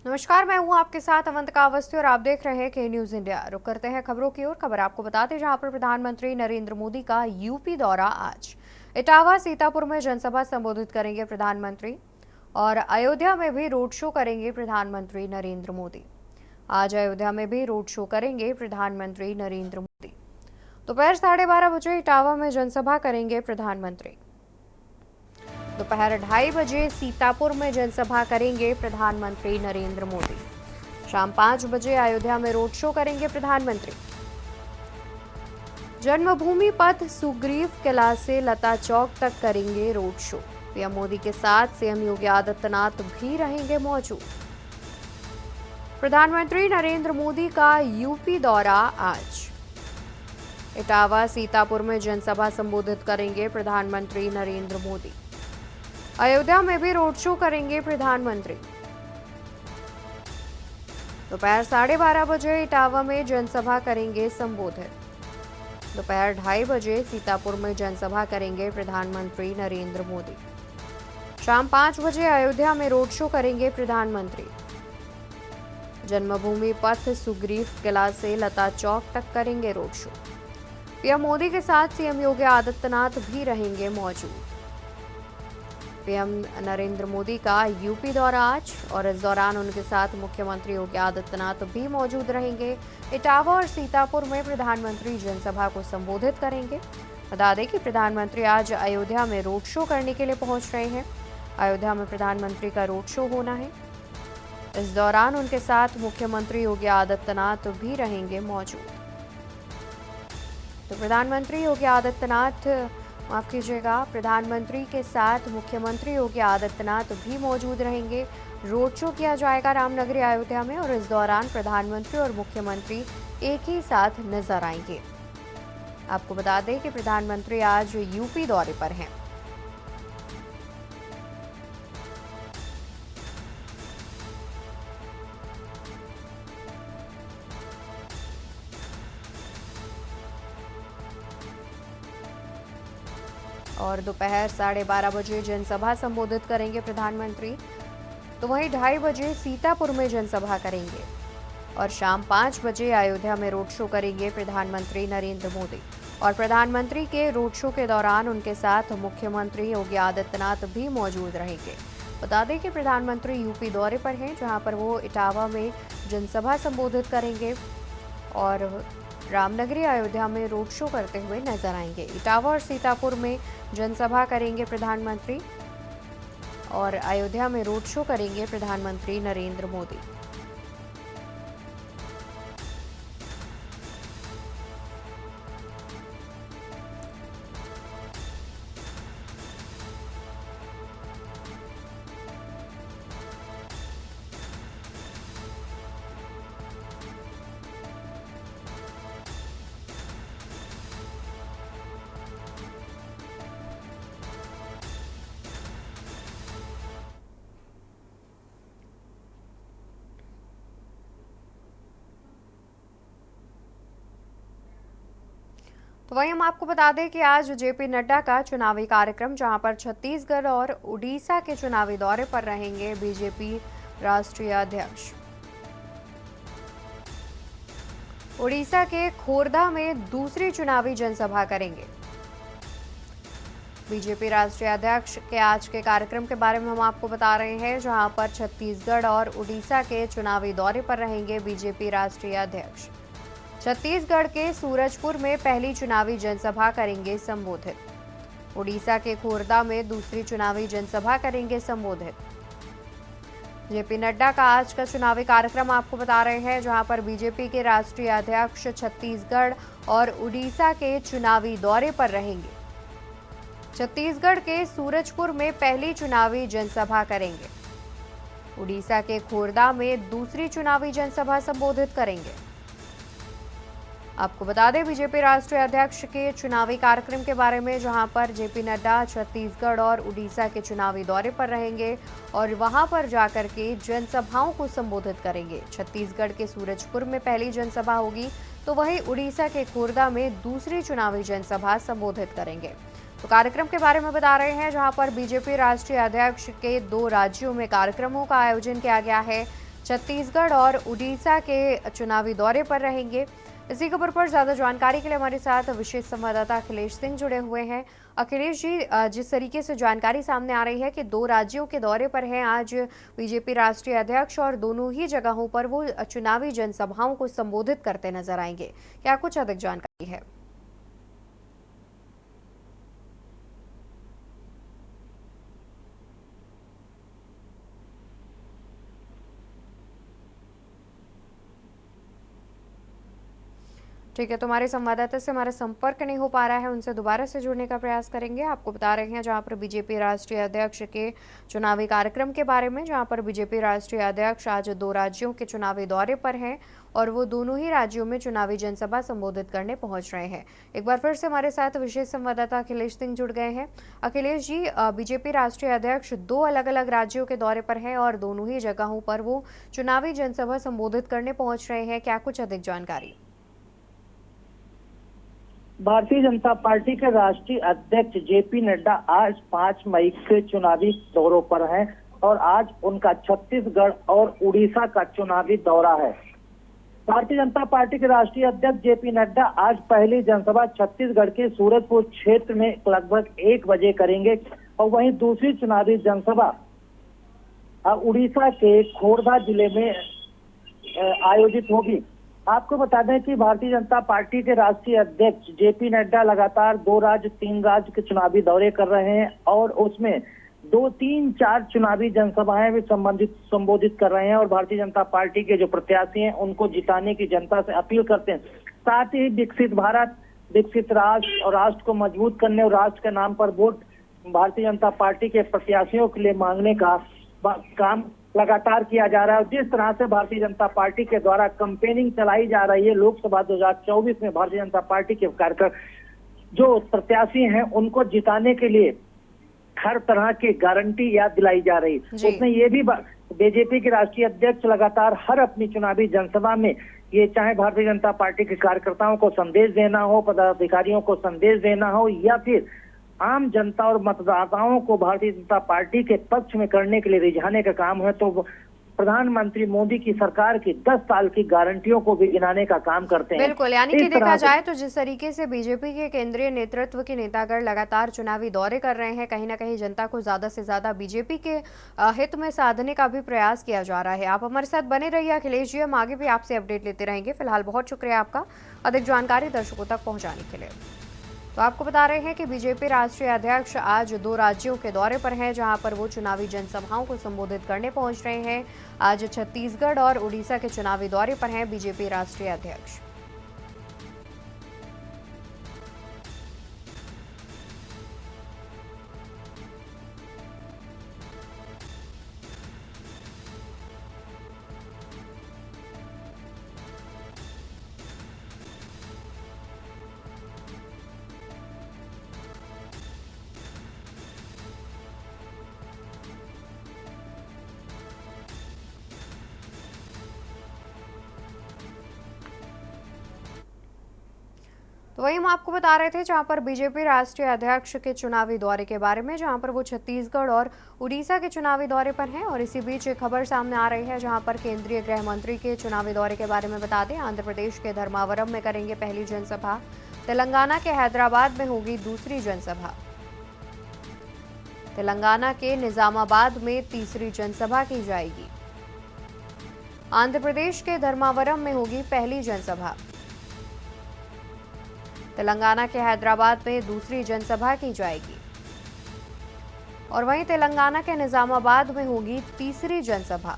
नमस्कार, मैं हूं आपके साथ अवंतिका अवस्थी और आप देख रहे हैं के न्यूज इंडिया। रुक करते हैं खबरों की ओर। खबर आपको बताते जहां पर प्रधानमंत्री नरेंद्र मोदी का यूपी दौरा आज। इटावा सीतापुर में जनसभा संबोधित करेंगे प्रधानमंत्री और अयोध्या में भी रोड शो करेंगे प्रधानमंत्री नरेंद्र मोदी। आज अयोध्या में भी रोड शो करेंगे प्रधानमंत्री नरेंद्र मोदी। दोपहर 12:30 बजे इटावा में जनसभा करेंगे प्रधानमंत्री। दोपहर 2:30 बजे सीतापुर में जनसभा करेंगे प्रधानमंत्री नरेंद्र मोदी। शाम 5 बजे अयोध्या में रोड शो करेंगे प्रधानमंत्री। जन्मभूमि पथ सुग्रीव किला से लता चौक तक करेंगे रोड शो। पीएम मोदी के साथ सीएम योगी आदित्यनाथ भी रहेंगे मौजूद। प्रधानमंत्री नरेंद्र मोदी का यूपी दौरा आज। इटावा सीतापुर में जनसभा संबोधित करेंगे प्रधानमंत्री नरेंद्र मोदी। अयोध्या में भी रोड शो करेंगे प्रधानमंत्री। दोपहर 12:30 बजे इटावा में जनसभा करेंगे संबोधित। दोपहर 2:30 बजे सीतापुर में जनसभा करेंगे प्रधानमंत्री नरेंद्र मोदी। शाम 5 बजे अयोध्या में रोड शो करेंगे प्रधानमंत्री। जन्मभूमि पथ सुग्रीव किला से लता चौक तक करेंगे रोड शो। पीएम मोदी के साथ सीएम योगी आदित्यनाथ भी रहेंगे मौजूद। पीएम नरेंद्र मोदी का यूपी दौरा आज और इस दौरान उनके साथ मुख्यमंत्री योगी आदित्यनाथ भी मौजूद रहेंगे। इटावा और सीतापुर में प्रधानमंत्री जनसभा को संबोधित करेंगे। बता दें कि प्रधानमंत्री आज अयोध्या में रोड शो करने के लिए पहुंच रहे हैं। अयोध्या में प्रधानमंत्री का रोड शो होना है। इस दौरान उनके साथ मुख्यमंत्री योगी आदित्यनाथ भी रहेंगे मौजूद। तो प्रधानमंत्री योगी आदित्यनाथ प्रधानमंत्री के साथ मुख्यमंत्री योगी आदित्यनाथ भी मौजूद रहेंगे। रोड शो किया जाएगा रामनगरी अयोध्या में और इस दौरान प्रधानमंत्री और मुख्यमंत्री एक ही साथ नजर आएंगे। आपको बता दें कि प्रधानमंत्री आज यूपी दौरे पर हैं। और दोपहर 12:30 बजे जनसभा संबोधित करेंगे प्रधानमंत्री। तो वहीं 2:30 बजे सीतापुर में जनसभा करेंगे और शाम 5 बजे अयोध्या में रोड शो करेंगे प्रधानमंत्री नरेंद्र मोदी। और प्रधानमंत्री के रोड शो के दौरान उनके साथ मुख्यमंत्री योगी आदित्यनाथ भी मौजूद रहेंगे। बता दें कि प्रधानमंत्री यूपी दौरे पर हैं, जहां पर वो इटावा में जनसभा संबोधित करेंगे और रामनगरी अयोध्या में रोड शो करते हुए नजर आएंगे। इटावा और सीतापुर में जनसभा करेंगे प्रधानमंत्री और अयोध्या में रोड शो करेंगे प्रधानमंत्री नरेंद्र मोदी। तो वहीं हम आपको बता दें कि आज जेपी नड्डा का चुनावी कार्यक्रम, जहां पर छत्तीसगढ़ और उड़ीसा के चुनावी दौरे पर रहेंगे बीजेपी राष्ट्रीय अध्यक्ष। उड़ीसा के खोरदा में दूसरी चुनावी जनसभा करेंगे। बीजेपी राष्ट्रीय अध्यक्ष के आज के कार्यक्रम के बारे में हम आपको बता रहे हैं, जहां पर छत्तीसगढ़ और उड़ीसा के चुनावी दौरे पर रहेंगे बीजेपी राष्ट्रीय अध्यक्ष। छत्तीसगढ़ के सूरजपुर में पहली चुनावी जनसभा करेंगे संबोधित। उड़ीसा के खोरदा में दूसरी चुनावी जनसभा करेंगे संबोधित। जेपी नड्डा का आज का चुनावी कार्यक्रम आपको बता रहे हैं, जहां पर बीजेपी के राष्ट्रीय अध्यक्ष छत्तीसगढ़ और उड़ीसा के चुनावी दौरे पर रहेंगे। छत्तीसगढ़ के सूरजपुर में पहली चुनावी जनसभा करेंगे। उड़ीसा के खोरदा में दूसरी चुनावी जनसभा संबोधित करेंगे। आपको बता दें बीजेपी राष्ट्रीय अध्यक्ष के चुनावी कार्यक्रम के बारे में, जहां पर जेपी नड्डा छत्तीसगढ़ और उड़ीसा के चुनावी दौरे पर रहेंगे और वहां पर जाकर के जनसभाओं को संबोधित करेंगे। छत्तीसगढ़ के सूरजपुर में पहली जनसभा होगी, तो वहीं उड़ीसा के खोरदा में दूसरी चुनावी जनसभा संबोधित करेंगे। तो कार्यक्रम के बारे में बता रहे हैं, जहां पर बीजेपी राष्ट्रीय अध्यक्ष के 2 राज्यों में कार्यक्रमों का आयोजन किया गया है। छत्तीसगढ़ और उड़ीसा के चुनावी दौरे पर रहेंगे। इसी खबर पर ज्यादा जानकारी के लिए हमारे साथ विशेष संवाददाता अखिलेश सिंह जुड़े हुए हैं। अखिलेश जी, जिस तरीके से जानकारी सामने आ रही है कि 2 राज्यों के दौरे पर हैं आज बीजेपी राष्ट्रीय अध्यक्ष और दोनों ही जगहों पर वो चुनावी जनसभाओं को संबोधित करते नजर आएंगे, क्या कुछ अधिक जानकारी है? ठीक है, तो हमारे संवाददाता से हमारा संपर्क नहीं हो पा रहा है, उनसे दोबारा से जुड़ने का प्रयास करेंगे। आपको बता रहे हैं जहां पर बीजेपी राष्ट्रीय अध्यक्ष के चुनावी कार्यक्रम के बारे में, जहां पर बीजेपी राष्ट्रीय अध्यक्ष आज 2 राज्यों के चुनावी दौरे पर हैं और वो दोनों ही राज्यों में चुनावी जनसभा संबोधित करने पहुंच रहे हैं। एक बार फिर से हमारे साथ विशेष संवाददाता अखिलेश सिंह जुड़ गए हैं। अखिलेश जी, बीजेपी राष्ट्रीय अध्यक्ष 2 अलग अलग राज्यों के दौरे पर हैं और दोनों ही जगहों पर वो चुनावी जनसभा संबोधित करने पहुंच रहे हैं, क्या कुछ अधिक जानकारी? भारतीय जनता पार्टी के राष्ट्रीय अध्यक्ष जेपी नड्डा आज 5 मई के चुनावी दौरों पर हैं और आज उनका छत्तीसगढ़ और उड़ीसा का चुनावी दौरा है। भारतीय जनता पार्टी के राष्ट्रीय अध्यक्ष जेपी नड्डा आज पहली जनसभा छत्तीसगढ़ के सूरजपुर क्षेत्र में लगभग 1 बजे करेंगे और वहीं दूसरी चुनावी जनसभा उड़ीसा के खोरधा जिले में आयोजित होगी। आपको बता दें कि भारतीय जनता पार्टी के राष्ट्रीय अध्यक्ष जेपी नड्डा लगातार 2 राज्य 3 राज्य के चुनावी दौरे कर रहे हैं और उसमें 2, 3, 4 चुनावी जनसभाएं भी संबोधित कर रहे हैं और भारतीय जनता पार्टी के जो प्रत्याशी हैं उनको जिताने की जनता से अपील करते हैं। साथ ही विकसित भारत, विकसित राष्ट्र और राष्ट्र को मजबूत करने और राष्ट्र के नाम पर वोट भारतीय जनता पार्टी के प्रत्याशियों के लिए मांगने का काम लगातार किया जा रहा है। जिस तरह से भारतीय जनता पार्टी के द्वारा कैंपेनिंग चलाई जा रही है, लोकसभा 2024 में भारतीय जनता पार्टी के कार्यकर्ता जो प्रत्याशी हैं उनको जिताने के लिए हर तरह की गारंटी याद दिलाई जा रही है। उसमें ये भी बीजेपी के राष्ट्रीय अध्यक्ष लगातार हर अपनी चुनावी जनसभा में ये चाहे भारतीय जनता पार्टी के कार्यकर्ताओं को संदेश देना हो, पदाधिकारियों को संदेश देना हो या फिर आम जनता और मतदाताओं को भारतीय जनता पार्टी के पक्ष में करने के लिए रिझाने का काम है, तो प्रधानमंत्री मोदी की सरकार की 10 साल की गारंटियों को भी गिनाने का काम करते हैं। बिल्कुल, यानी कि देखा जाए तो जिस तरीके से बीजेपी के केंद्रीय नेतृत्व के नेतागण लगातार चुनावी दौरे कर रहे हैं, कहीं ना कहीं जनता को ज्यादा से ज्यादा बीजेपी के हित में साधने का भी प्रयास किया जा रहा है। आप हमारे साथ बने रहिए अखिलेश जी, हम आगे भी आपसे अपडेट लेते रहेंगे। फिलहाल बहुत शुक्रिया आपका अधिक जानकारी दर्शकों तक पहुंचाने के लिए। तो आपको बता रहे हैं कि बीजेपी राष्ट्रीय अध्यक्ष आज 2 राज्यों के दौरे पर हैं, जहां पर वो चुनावी जनसभाओं को संबोधित करने पहुंच रहे हैं। आज छत्तीसगढ़ और उड़ीसा के चुनावी दौरे पर हैं बीजेपी राष्ट्रीय अध्यक्ष। तो वही हम आपको बता रहे थे जहां पर बीजेपी राष्ट्रीय अध्यक्ष के चुनावी दौरे के बारे में, जहां पर वो छत्तीसगढ़ और उड़ीसा के चुनावी दौरे पर हैं। और इसी बीच एक खबर सामने आ रही है जहां पर केंद्रीय गृह मंत्री के चुनावी दौरे के बारे में बता दें। आंध्र प्रदेश के धर्मावरम में करेंगे पहली जनसभा, तेलंगाना के हैदराबाद में होगी दूसरी जनसभा, तेलंगाना के निजामाबाद में तीसरी जनसभा की जाएगी, आंध्र प्रदेश के धर्मावरम में होगी पहली जनसभा, तेलंगाना के हैदराबाद में दूसरी जनसभा की जाएगी और वहीं तेलंगाना के निजामाबाद में होगी तीसरी जनसभा।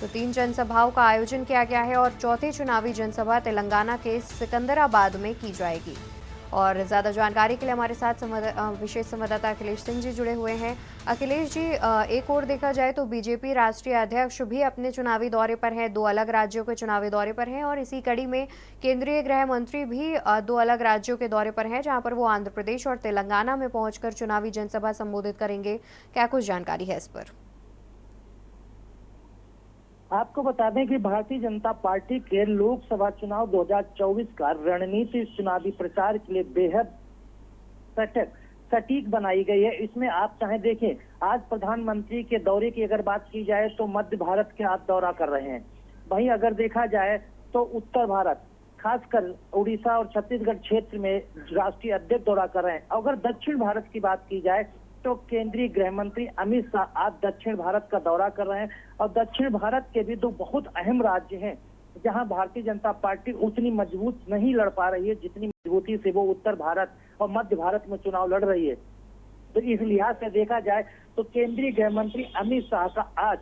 तो 3 जनसभाओं का आयोजन किया गया है और चौथी चुनावी जनसभा तेलंगाना के सिकंदराबाद में की जाएगी। और ज्यादा जानकारी के लिए हमारे साथ विशेष संवाददाता अखिलेश सिंह जी जुड़े हुए हैं। अखिलेश जी, एक और देखा जाए तो बीजेपी राष्ट्रीय अध्यक्ष भी अपने चुनावी दौरे पर हैं, 2 अलग राज्यों के चुनावी दौरे पर हैं और इसी कड़ी में केंद्रीय गृह मंत्री भी 2 अलग राज्यों के दौरे पर हैं, जहां पर वो आंध्र प्रदेश और तेलंगाना में पहुंचकर चुनावी जनसभा संबोधित करेंगे। क्या कुछ जानकारी है इस पर? आपको बता दें कि भारतीय जनता पार्टी के लोकसभा चुनाव 2024 का रणनीति चुनावी प्रचार के लिए बेहद सटीक बनाई गई है। इसमें आप चाहे देखें, आज प्रधानमंत्री के दौरे की अगर बात की जाए तो मध्य भारत के आप दौरा कर रहे हैं। वहीं अगर देखा जाए तो उत्तर भारत, खासकर उड़ीसा और छत्तीसगढ़ क्षेत्र में राष्ट्रीय अध्यक्ष दौरा कर रहे हैं। अगर दक्षिण भारत की बात की जाए तो केंद्रीय गृह मंत्री अमित शाह आज दक्षिण भारत का दौरा कर रहे हैं। और दक्षिण भारत के भी दो बहुत अहम राज्य हैं जहां भारतीय जनता पार्टी उतनी मजबूत नहीं लड़ पा रही है जितनी मजबूती से वो उत्तर भारत और मध्य भारत में चुनाव लड़ रही है। तो इस लिहाज से देखा जाए तो केंद्रीय गृह मंत्री अमित शाह का आज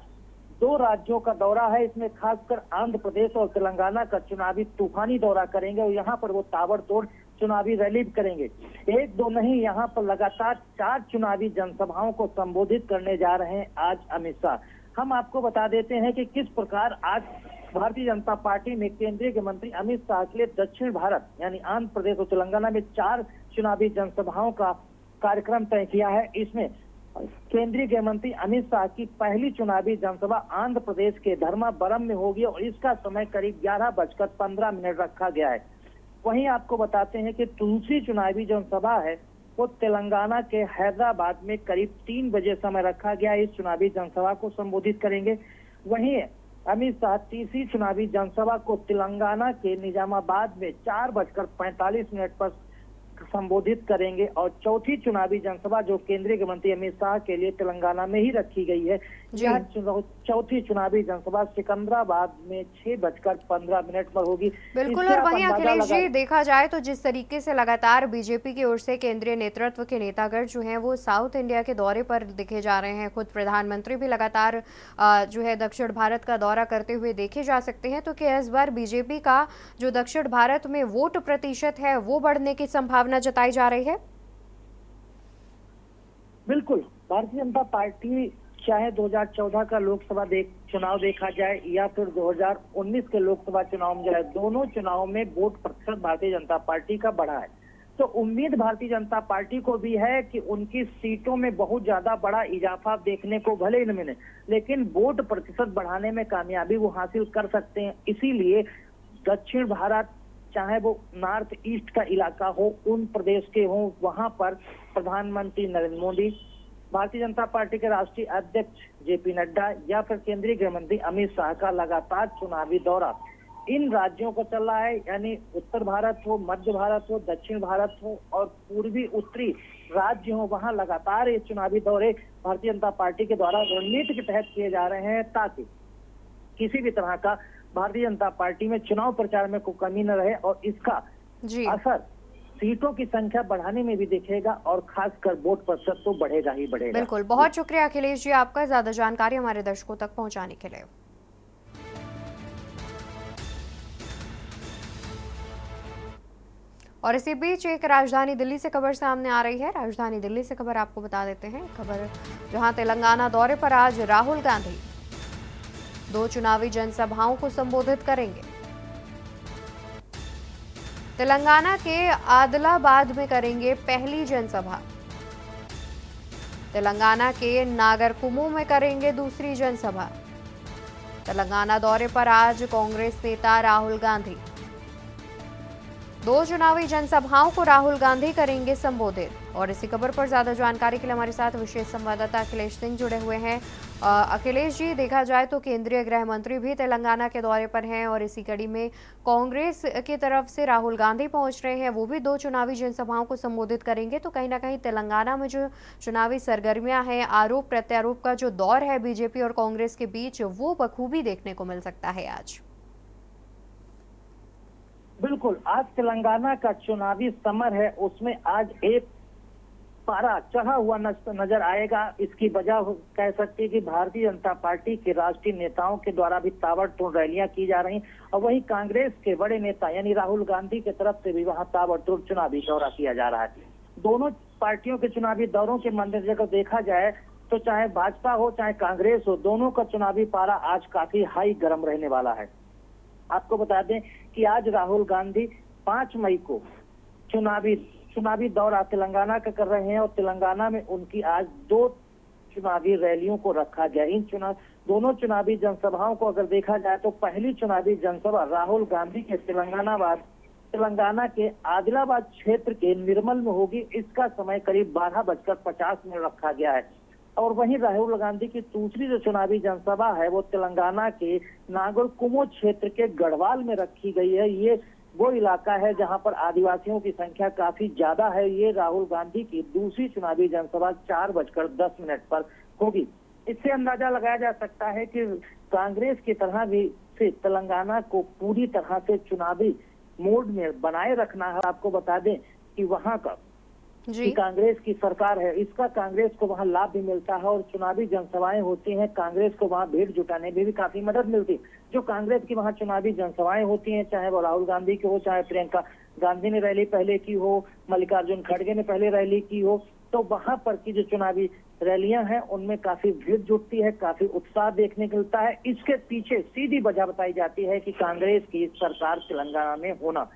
दो राज्यों का दौरा है। इसमें खासकर आंध्र प्रदेश और तेलंगाना का चुनावी तूफानी दौरा करेंगे और यहाँ पर वो ताबड़तोड़ चुनावी रैली करेंगे। एक दो नहीं, यहाँ पर लगातार 4 चुनावी जनसभाओं को संबोधित करने जा रहे हैं आज अमित शाह। हम आपको बता देते हैं कि किस प्रकार आज भारतीय जनता पार्टी में केंद्रीय गृह मंत्री अमित शाह के लिए दक्षिण भारत यानी आंध्र प्रदेश और तेलंगाना में 4 चुनावी जनसभाओं का कार्यक्रम तय किया है। इसमें केंद्रीय गृह मंत्री अमित शाह की पहली चुनावी जनसभा आंध्र प्रदेश के धर्मावरम में होगी और इसका समय करीब 11:15 रखा गया है। वहीं आपको बताते हैं कि दूसरी चुनावी जनसभा है वो तेलंगाना के हैदराबाद में करीब 3 बजे समय रखा गया है। इस चुनावी जनसभा को संबोधित करेंगे। वहीं अमित शाह तीसरी चुनावी जनसभा को तेलंगाना के निजामाबाद में 4:45 पर संबोधित करेंगे और चौथी चुनावी जनसभा जो केंद्रीय गृह मंत्री अमित शाह के लिए तेलंगाना में ही रखी गई है, यह चौथी चुनावी जनसभा सिकंदराबाद में 6:15 पर होगी। बिल्कुल। और वहीं अखिलेश जी देखा जाए तो जिस तरीके से लगातार बीजेपी की ओर से केंद्रीय नेतृत्व के नेतागण जो हैं वो साउथ इंडिया के दौरे पर दिखे जा रहे हैं, खुद प्रधानमंत्री भी लगातार जो है दक्षिण भारत का दौरा करते हुए देखे जा सकते हैं। तो क्या इस बार बीजेपी का जो दक्षिण भारत में वोट प्रतिशत है वो बढ़ने की संभावना जताई जा रही है? बिल्कुल, भारतीय जनता पार्टी चाहे 2014 का लोकसभा चुनाव देखा जाए या फिर 2019 के लोकसभा चुनाव में जाए, दोनों चुनाव में वोट प्रतिशत भारतीय जनता पार्टी का बढ़ा है। तो उम्मीद भारतीय जनता पार्टी को भी है कि उनकी सीटों में बहुत ज्यादा बड़ा इजाफा देखने को भले ही न मिले, लेकिन वोट प्रतिशत बढ़ाने में कामयाबी वो हासिल कर सकते हैं। इसीलिए दक्षिण भारत, चाहे वो नॉर्थ ईस्ट का इलाका हो, उन प्रदेश के हो, वहां पर प्रधानमंत्री नरेंद्र मोदी, भारतीय जनता पार्टी के राष्ट्रीय अध्यक्ष जेपी नड्डा या फिर केंद्रीय गृह मंत्री अमित शाह का लगातार चुनावी दौरा इन राज्यों को चल रहा है। यानी उत्तर भारत हो, मध्य भारत हो, दक्षिण भारत हो और पूर्वी उत्तरी राज्य हो, वहां लगातार ये चुनावी दौरे भारतीय जनता पार्टी के द्वारा रणनीति के तहत किए जा रहे हैं ताकि किसी भी तरह का भारतीय जनता पार्टी में चुनाव प्रचार में कोई कमी न रहे और इसका असर सीटों की संख्या बढ़ाने में भी दिखेगा और खासकर वोट प्रतिशत तो बढ़ेगा ही बढ़ेगा। बिल्कुल, बहुत शुक्रिया अखिलेश जी आपका ज्यादा जानकारी हमारे दर्शकों तक पहुंचाने के लिए। और इसी बीच एक राजधानी दिल्ली से खबर सामने आ रही है। राजधानी दिल्ली से खबर आपको बता देते हैं, खबर जहां तेलंगाना दौरे पर आज राहुल गांधी 2 चुनावी जनसभाओं को संबोधित करेंगे। तेलंगाना के आदिलाबाद में करेंगे पहली जनसभा, तेलंगाना के नागरकुमू में करेंगे दूसरी जनसभा। तेलंगाना दौरे पर आज कांग्रेस नेता राहुल गांधी 2 चुनावी जनसभाओं को राहुल गांधी करेंगे संबोधित। और इसी खबर पर ज्यादा जानकारी के लिए हमारे साथ विशेष संवाददाता अखिलेश सिंह जुड़े हुए हैं। अखिलेश जी, देखा जाए तो केंद्रीय गृह मंत्री भी तेलंगाना के दौरे पर हैं और इसी कड़ी में कांग्रेस की तरफ से राहुल गांधी पहुंच रहे हैं, वो भी 2 चुनावी जनसभाओं को संबोधित करेंगे। तो कहीं ना कहीं तेलंगाना में जो चुनावी सरगर्मियां हैं, आरोप प्रत्यारोप का जो दौर है बीजेपी और कांग्रेस के बीच, वो बखूबी देखने को मिल सकता है आज। बिल्कुल, आज तेलंगाना का चुनावी समर है, उसमें आज एक पारा चढ़ा हुआ नजर आएगा। इसकी वजह कह सकते हैं कि भारतीय जनता पार्टी के राष्ट्रीय नेताओं के द्वारा भी ताबड़तोड़ रैलियां की जा रही और वहीं कांग्रेस के बड़े नेता यानी राहुल गांधी की तरफ से भी वहां ताबड़तोड़ चुनावी दौरा किया जा रहा है। दोनों पार्टियों के चुनावी दौरों के मद्देनजर देखा जाए तो चाहे भाजपा हो चाहे कांग्रेस हो, दोनों का चुनावी पारा आज काफी हाई गर्म रहने वाला है। आपको बता दें कि आज राहुल गांधी 5 मई को चुनावी दौरा तेलंगाना का कर रहे हैं और तेलंगाना में उनकी आज 2 चुनावी रैलियों को रखा गया। इन दोनों चुनावी जनसभाओं को अगर देखा जाए तो पहली चुनावी जनसभा राहुल गांधी के तेलंगाना के आदिलाबाद क्षेत्र के निर्मल में होगी। इसका समय करीब 12:50 रखा गया है। और वहीं राहुल गांधी की दूसरी जो चुनावी जनसभा है वो तेलंगाना के नागरकुमो क्षेत्र के गढ़वाल में रखी गई है। ये वो इलाका है जहां पर आदिवासियों की संख्या काफी ज्यादा है। ये राहुल गांधी की दूसरी चुनावी जनसभा 4:10 पर होगी। इससे अंदाजा लगाया जा सकता है कि कांग्रेस की तरह भी से तेलंगाना को पूरी तरह से चुनावी मोड में बनाए रखना है। आपको बता दें कि वहां का जी कांग्रेस की सरकार है, इसका कांग्रेस को वहां लाभ भी मिलता है और चुनावी जनसभाएं होती हैं, कांग्रेस को वहां भीड़ जुटाने में भी काफी मदद मिलती है। जो कांग्रेस की वहां चुनावी जनसभाएं होती हैं, चाहे वो राहुल गांधी की हो, चाहे प्रियंका गांधी ने रैली पहले की हो, मल्लिकार्जुन खड़गे ने पहले रैली की हो, तो वहां पर की जो चुनावी रैलियां हैं उनमें काफी भीड़ जुटती है, काफी उत्साह देखने को मिलता है। इसके पीछे सीधी वजह बताई जाती है कि कांग्रेस की सरकार तेलंगाना में होना।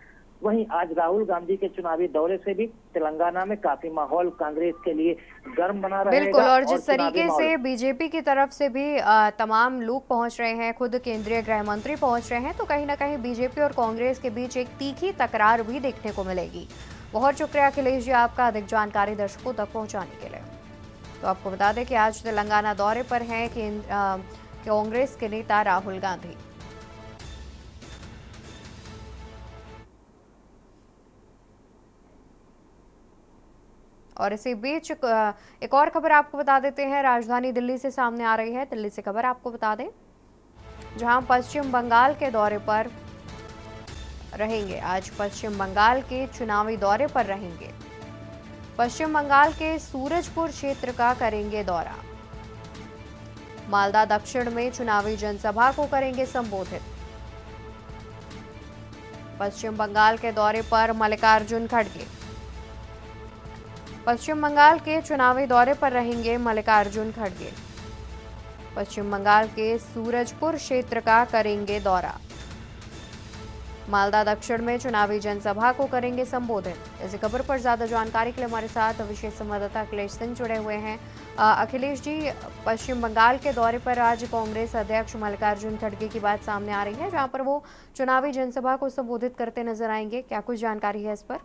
वहीं आज राहुल गांधी के चुनावी दौरे से भी तेलंगाना में काफी माहौल कांग्रेस के लिए गर्म बना रहेगा। बिल्कुल, और जिस तरीके से बीजेपी की तरफ से भी तमाम लोग पहुंच रहे हैं, खुद केंद्रीय गृह मंत्री पहुंच रहे हैं, तो कहीं ना कहीं बीजेपी और कांग्रेस के बीच एक तीखी तकरार भी देखने को मिलेगी। बहुत शुक्रिया अखिलेश जी आपका अधिक जानकारी दर्शकों तक पहुंचाने के लिए। तो आपको बता दें कि आज तेलंगाना दौरे पर हैं कांग्रेस के नेता राहुल गांधी। और इसी बीच एक और खबर आपको बता देते हैं, राजधानी दिल्ली से सामने आ रही है। दिल्ली से खबर आपको बता दें, जहां पश्चिम बंगाल के दौरे पर रहेंगे। आज पश्चिम बंगाल के चुनावी दौरे पर रहेंगे। पश्चिम बंगाल के सूरजपुर क्षेत्र का करेंगे दौरा। मालदा दक्षिण में चुनावी जनसभा को करेंगे संबोधित। पश्चिम बंगाल के दौरे पर मल्लिकार्जुन खड़गे। पश्चिम बंगाल के चुनावी दौरे पर रहेंगे मल्लिकार्जुन खड़गे। पश्चिम बंगाल के सूरजपुर क्षेत्र का करेंगे दौरा। मालदा दक्षिण में चुनावी जनसभा को करेंगे संबोधित। इस खबर पर ज्यादा जानकारी के लिए हमारे साथ विशेष संवाददाता अखिलेश सिंह जुड़े हुए हैं। अखिलेश जी, पश्चिम बंगाल के दौरे पर आज कांग्रेस अध्यक्ष मल्लिकार्जुन खड़गे की बात सामने आ रही है, जहां पर वो चुनावी जनसभा को संबोधित करते नजर आएंगे। क्या कुछ जानकारी है इस पर?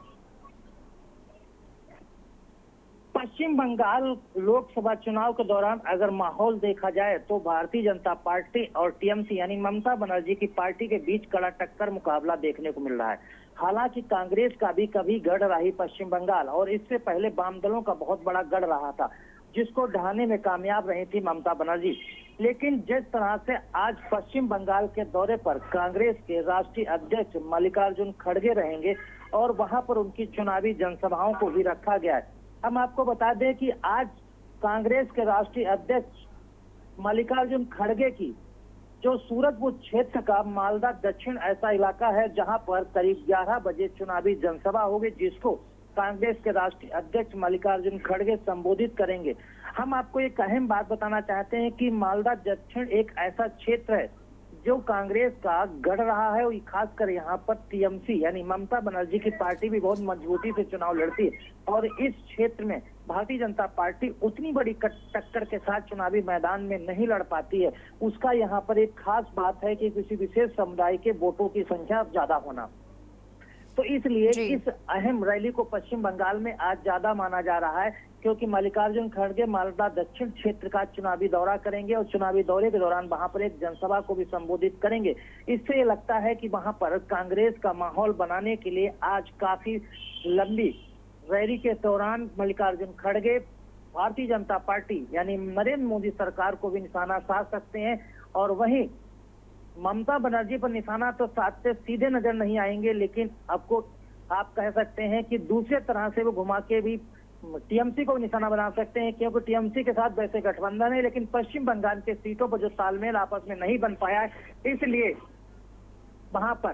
पश्चिम बंगाल लोकसभा चुनाव के दौरान अगर माहौल देखा जाए तो भारतीय जनता पार्टी और टीएमसी यानी ममता बनर्जी की पार्टी के बीच कड़ा टक्कर मुकाबला देखने को मिल रहा है। हालांकि कांग्रेस का भी कभी गढ़ रही पश्चिम बंगाल, और इससे पहले वाम दलों का बहुत बड़ा गढ़ रहा था, जिसको ढहाने में कामयाब रही थी ममता बनर्जी। लेकिन जिस तरह से आज पश्चिम बंगाल के दौरे पर कांग्रेस के राष्ट्रीय अध्यक्ष मल्लिकार्जुन खड़गे रहेंगे और वहां पर उनकी चुनावी जनसभाओं को भी रखा गया है। हम आपको बता दें कि आज कांग्रेस के राष्ट्रीय अध्यक्ष मल्लिकार्जुन खड़गे की जो सूरजपुर क्षेत्र का मालदा दक्षिण ऐसा इलाका है जहां पर करीब 11 बजे चुनावी जनसभा होगी, जिसको कांग्रेस के राष्ट्रीय अध्यक्ष मल्लिकार्जुन खड़गे संबोधित करेंगे। हम आपको एक अहम बात बताना चाहते हैं कि मालदा दक्षिण एक ऐसा क्षेत्र है जो कांग्रेस का गढ़ रहा है, और खासकर यहाँ पर टीएमसी यानी ममता बनर्जी की पार्टी भी बहुत मजबूती से चुनाव लड़ती है, और इस क्षेत्र में भारतीय जनता पार्टी उतनी बड़ी टक्कर के साथ चुनावी मैदान में नहीं लड़ पाती है। उसका यहाँ पर एक खास बात है कि किसी विशेष समुदाय के वोटों की संख्या ज्यादा होना, तो इसलिए इस अहम रैली को पश्चिम बंगाल में आज ज्यादा माना जा रहा है, क्योंकि मल्लिकार्जुन खड़गे मालदा दक्षिण क्षेत्र का चुनावी दौरा करेंगे और चुनावी दौरे के दौरान वहां पर एक जनसभा को भी संबोधित करेंगे। इससे ये लगता है कि वहां पर कांग्रेस का माहौल बनाने के लिए आज काफी लंबी रैली के दौरान मल्लिकार्जुन खड़गे भारतीय जनता पार्टी यानी नरेंद्र मोदी सरकार को भी निशाना साध सकते हैं, और वहीं ममता बनर्जी पर निशाना तो साधते सीधे नजर नहीं आएंगे, लेकिन आपको आप कह सकते हैं कि दूसरे तरह से वो घुमा के भी टीएमसी को निशाना बना सकते हैं, क्योंकि टीएमसी के साथ वैसे गठबंधन है, लेकिन पश्चिम बंगाल के सीटों पर जो तालमेल आपस में नहीं बन पाया है, इसलिए वहां पर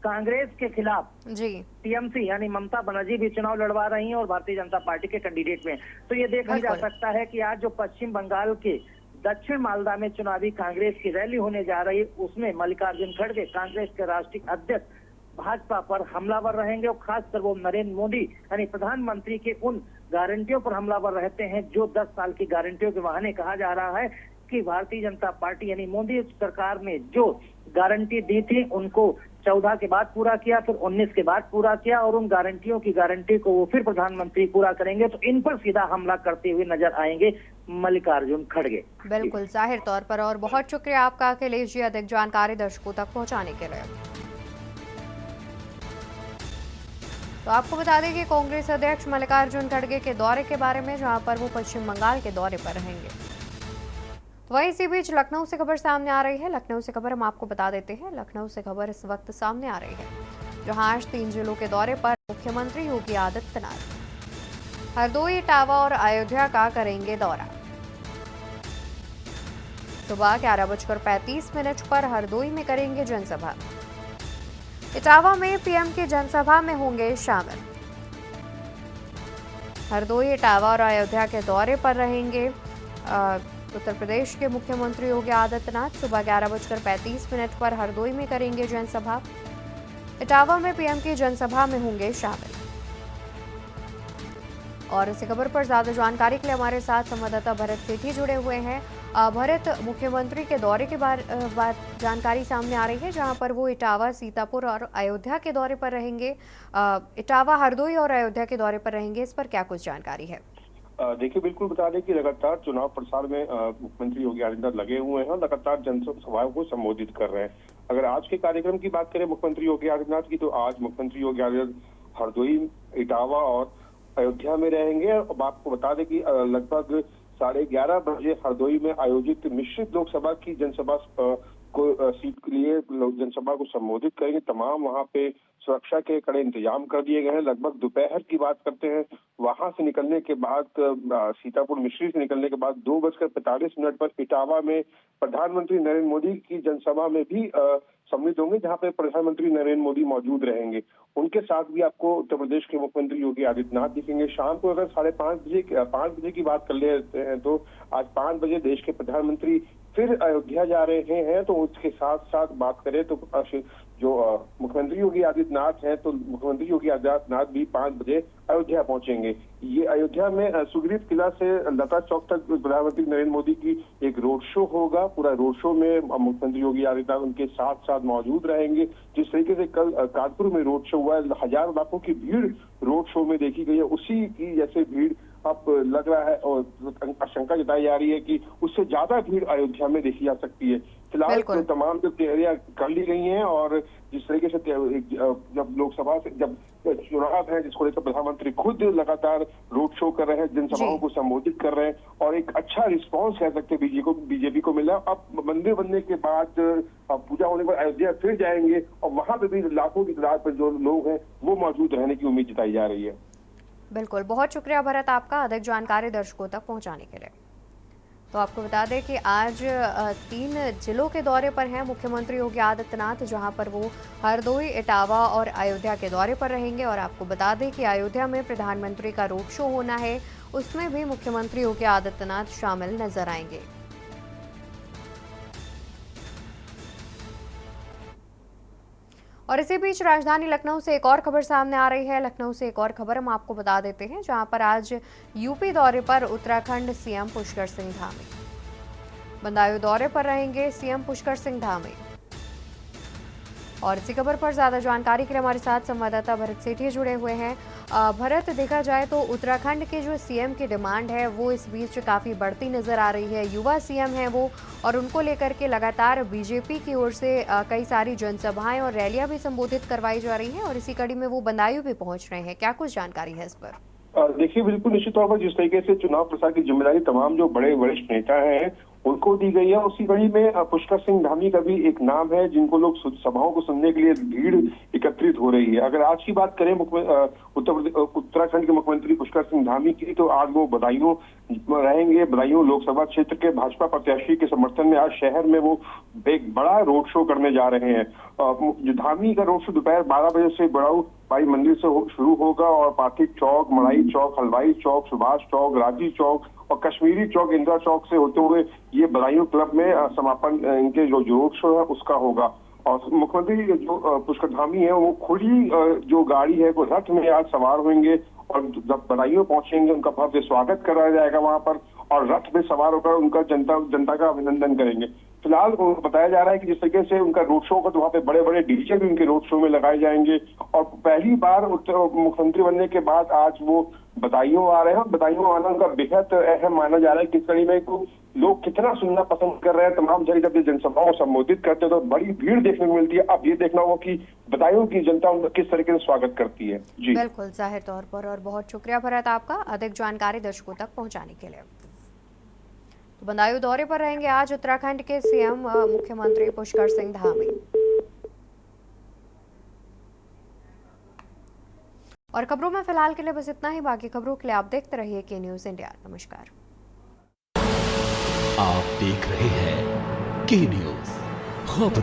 कांग्रेस के खिलाफ टीएमसी यानी ममता बनर्जी भी चुनाव लड़वा रही हैं और भारतीय जनता पार्टी के कैंडिडेट में। तो ये देखा जा सकता है कि आज जो पश्चिम बंगाल के दक्षिण मालदा में चुनावी कांग्रेस की रैली होने जा रही है, उसमें मल्लिकार्जुन खड़गे कांग्रेस के राष्ट्रीय अध्यक्ष भाजपा पर हमलावर रहेंगे, और खासकर वो नरेंद्र मोदी यानी प्रधानमंत्री के उन गारंटियों पर हमलावर रहते हैं जो 10 साल की गारंटियों के बहाने कहा जा रहा है कि भारतीय जनता पार्टी यानी मोदी सरकार ने जो गारंटी दी थी उनको 14 के बाद पूरा किया, फिर 19 के बाद पूरा किया, और उन गारंटियों की गारंटी को वो फिर प्रधानमंत्री पूरा करेंगे। तो इन पर सीधा हमला करते हुए नजर आएंगे मल्लिकार्जुन खड़गे। बिल्कुल, जाहिर तौर पर। और बहुत शुक्रिया आपका अखिलेश जी अधिक जानकारी दर्शकों तक पहुंचाने के लिए। तो आपको बता दें कि कांग्रेस अध्यक्ष मल्लिकार्जुन खड़गे के दौरे के बारे में, जहां पर वो पश्चिम बंगाल के दौरे पर रहेंगे। तो वहीं इसी बीच लखनऊ से खबर सामने आ रही है। लखनऊ से खबर हम आपको बता देते हैं। लखनऊ से खबर इस वक्त सामने आ रही है, जहां आज 3 जिलों के दौरे पर मुख्यमंत्री योगी आदित्यनाथ हरदोई, इटावा और अयोध्या का करेंगे दौरा। सुबह 11:35 पर हरदोई में करेंगे जनसभा। इटावा में पीएम की जनसभा में होंगे शामिल। हरदोई, इटावा और अयोध्या के दौरे पर रहेंगे उत्तर प्रदेश के मुख्यमंत्री योगी आदित्यनाथ। सुबह 11:35 पर हरदोई में करेंगे जनसभा। इटावा में पीएम की जनसभा में होंगे शामिल। और इसी खबर पर ज्यादा जानकारी के लिए हमारे साथ संवाददाता भरत सेठी जुड़े हुए हैं। भरत, मुख्यमंत्री के दौरे के बाद जानकारी सामने आ रही है, जहां पर वो इटावा, सीतापुर और अयोध्या के दौरे पर रहेंगे। इटावा, हरदोई और अयोध्या के दौरे पर रहेंगे। इस पर क्या कुछ जानकारी है? देखिए, बिल्कुल बता दें कि लगातार चुनाव प्रचार में मुख्यमंत्री योगी आदित्यनाथ लगे हुए हैं और लगातार जनसभाओं को संबोधित कर रहे हैं। अगर आज के कार्यक्रम की बात करें मुख्यमंत्री योगी आदित्यनाथ की, तो आज मुख्यमंत्री योगी आदित्यनाथ हरदोई, इटावा और अयोध्या में रहेंगे। अब आपको बता दें कि लगभग 11:30 बजे हरदोई में आयोजित मिश्रित लोकसभा की जनसभा को सीट के लिए जनसभा को संबोधित करेंगे। तमाम वहां पे सुरक्षा के कड़े इंतजाम कर दिए गए हैं। लगभग दोपहर की बात करते हैं, वहां से निकलने के बाद सीतापुर मिश्री से निकलने के बाद 2:45 पर इटावा में प्रधानमंत्री नरेंद्र मोदी की जनसभा में भी सम्मिलित होंगे, जहां पे प्रधानमंत्री नरेंद्र मोदी मौजूद रहेंगे। उनके साथ भी आपको उत्तर प्रदेश के मुख्यमंत्री योगी आदित्यनाथ दिखेंगे। शाम को अगर 5:30 बजे की बात कर लेते हैं, तो आज 5 बजे देश के प्रधानमंत्री फिर अयोध्या जा रहे हैं। तो उसके साथ साथ बात करें तो जो मुख्यमंत्री योगी आदित्यनाथ हैं, तो मुख्यमंत्री योगी आदित्यनाथ भी 5 बजे अयोध्या पहुंचेंगे। ये अयोध्या में सुग्रीव किला से लता चौक तक प्रधानमंत्री नरेंद्र मोदी की एक रोड शो होगा। पूरा रोड शो में मुख्यमंत्री योगी आदित्यनाथ उनके साथ साथ मौजूद रहेंगे। जिस तरीके से कल कानपुर में रोड शो हुआ है, हजारों लाखों की भीड़ रोड शो में देखी गई है, उसी की जैसे भीड़ अब लग रहा है और आशंका जताई जा रही है कि उससे ज्यादा भीड़ अयोध्या में देखी जा सकती है। फिलहाल तो तमाम जो तैयारियां कर ली गई हैं और जिस तरीके से जब लोकसभा से जब चुनाव है, जिसको लेकर प्रधानमंत्री खुद लगातार रोड शो कर रहे हैं, जनसभाओं को संबोधित कर रहे हैं और एक अच्छा रिस्पांस कह सकते हैं बीजेपी को मिला। अब मंदिर बनने के बाद पूजा होने पर अयोध्या फिर जाएंगे और वहां पे भी लाखों की तादाद पर जो लोग हैं वो मौजूद रहने की उम्मीद जताई जा रही है। बिल्कुल, बहुत शुक्रिया भरत आपका अधिक जानकारी दर्शकों तक पहुंचाने के लिए। तो आपको बता दें कि आज 3 जिलों के दौरे पर हैं मुख्यमंत्री योगी आदित्यनाथ, जहां पर वो हरदोई, इटावा और अयोध्या के दौरे पर रहेंगे। और आपको बता दें कि अयोध्या में प्रधानमंत्री का रोड शो होना है, उसमें भी मुख्यमंत्री योगी आदित्यनाथ शामिल नजर आएंगे। और इसी बीच राजधानी लखनऊ से एक और खबर सामने आ रही है। लखनऊ से एक और खबर हम आपको बता देते हैं, जहां पर आज यूपी दौरे पर उत्तराखंड सीएम पुष्कर सिंह धामी। बदायूं दौरे पर रहेंगे सीएम पुष्कर सिंह धामी। और इसी खबर पर ज्यादा जानकारी के लिए हमारे साथ संवाददाता भरत सेठी जुड़े हुए हैं। भरत, देखा जाए तो उत्तराखंड के जो सीएम की डिमांड है वो इस बीच काफी बढ़ती नजर आ रही है। युवा सीएम है वो, और उनको लेकर के लगातार बीजेपी की ओर से कई सारी जनसभाएं और रैलियां भी संबोधित करवाई जा रही हैं, और इसी कड़ी में वो बदायूं भी पहुंच रहे हैं। क्या कुछ जानकारी है इस पर? देखिए, बिल्कुल निश्चित तौर पर जिस तरीके से चुनाव प्रचार की जिम्मेदारी तमाम जो बड़े वरिष्ठ नेता हैं उनको दी गई है, उसी कड़ी में पुष्कर सिंह धामी का भी एक नाम है जिनको लोग सभाओं को सुनने के लिए भीड़ एकत्रित हो रही है। अगर आज की बात करें उत्तराखंड के मुख्यमंत्री पुष्कर सिंह धामी की, तो आज वो बदायूं रहेंगे। बदायूं लोकसभा क्षेत्र के भाजपा प्रत्याशी के समर्थन में आज शहर में वो एक बड़ा रोड शो करने जा रहे हैं। धामी का रोड शो दोपहर 12 बजे से बड़ाऊ भाई मंदिर से शुरू होगा और पार्थिव चौक, मड़ाई चौक, हलवाई चौक, सुभाष चौक, राजी चौक और कश्मीरी चौक, इंदिरा चौक से होते हुए ये बदायूं क्लब में समापन इनके जो रोड शो है उसका होगा। और मुख्यमंत्री जो पुष्कर धामी है वो खुली जो गाड़ी है वो रथ में आज सवार होंगे और जब बदायूं पहुंचेंगे उनका भव्य स्वागत कराया जाएगा वहां पर, और रथ में सवार होकर उनका जनता का अभिनंदन करेंगे। फिलहाल बताया जा रहा है कि जिस तरीके से उनका रोड शो का, तो वहाँ पे बड़े बड़े डीजे भी उनके रोड शो में लगाए जाएंगे। और पहली बार मुख्यमंत्री बनने के बाद आज वो बदायूं आ रहे हैं। बदायूं आना उनका बेहद अहम माना जा रहा है। किस कड़ी में को लोग कितना सुनना पसंद कर रहे हैं। तमाम जगह जब ये जनसभाओं को संबोधित करते हैं तो बड़ी भीड़ देखने को मिलती है। अब ये देखना होगा कि बदायूं की जनता उनका किस तरीके से स्वागत करती है। जी बिल्कुल, जाहिर तौर पर, और बहुत शुक्रिया भरत आपका अधिक जानकारी दर्शकों तक पहुंचाने के लिए। तो बदायूं दौरे पर रहेंगे आज उत्तराखंड के सीएम मुख्यमंत्री पुष्कर सिंह धामी। और खबरों में फिलहाल के लिए बस इतना ही। बाकी खबरों के लिए आप देखते रहिए के न्यूज़ इंडिया। नमस्कार। आप देख रहे हैं के न्यूज़ खबरों।